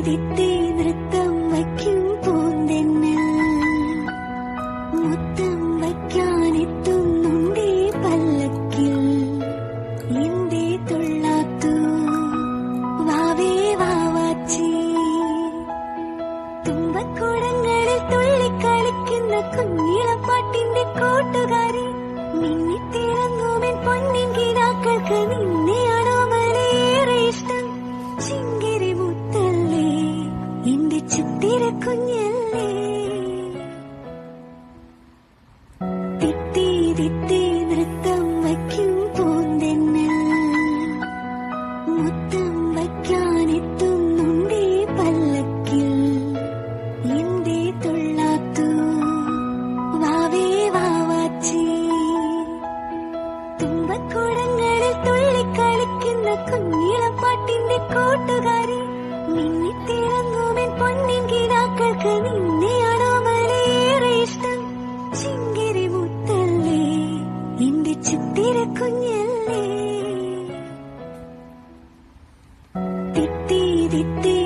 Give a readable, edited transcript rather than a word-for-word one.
തിത്തി നൃത്തം വയ്ക്കും പൂന്തെന്നൽ മുത്തം വയ്ക്കാനെത്തുന്നുണ്ടേ പല്ലക്കിൽ എന്തേ തുള്ളാത്തു വാവേ വാവാച്ചി തുമ്പക്കുടങ്ങളിൽ തുള്ളിക്കളിക്കുന്ന കുഞ്ഞിളപ്പാട്ടിന്റെ കൂട്ടുകാരി മിന്നിത്തിളങ്ങുമെൻ പൊന്നിൻ കിനാക്കൾക്ക് നിന്നെയാണോ മലേറെ ഇഷ്ടം ചിങ്കിരി മുത്തല്ലേ എന്റെ ചിത്തിര കുഞ്ഞല്ലേ തിത്തി തിത്തി നൃത്തം വയ്ക്കും പൂന്തെന്നൽ മുത്തം വയ്ക്കാനെത്തുന്നുണ്ടേ പല്ലക്കിൽ എന്തേ തുള്ളാത്തു വാവേ വാവാച്ചി തുമ്പക്കുടങ്ങളിൽ തുള്ളിക്കളിക്കുന്ന കുഞ്ഞിളപ്പാട്ടിന്റെ കൂട്ടുകാരി മിന്നിത്തിളങ്ങുമെൻ പൊന്നിൻ കിനാക്കൾക്ക് നിന്നെയാണോ മലേറെ ഇഷ്ടം ചിങ്കിരി മുത്തല്ലേ എന്റെ ചിത്തിര കുഞ്ഞല്ലേ തിത്തി തിത്തി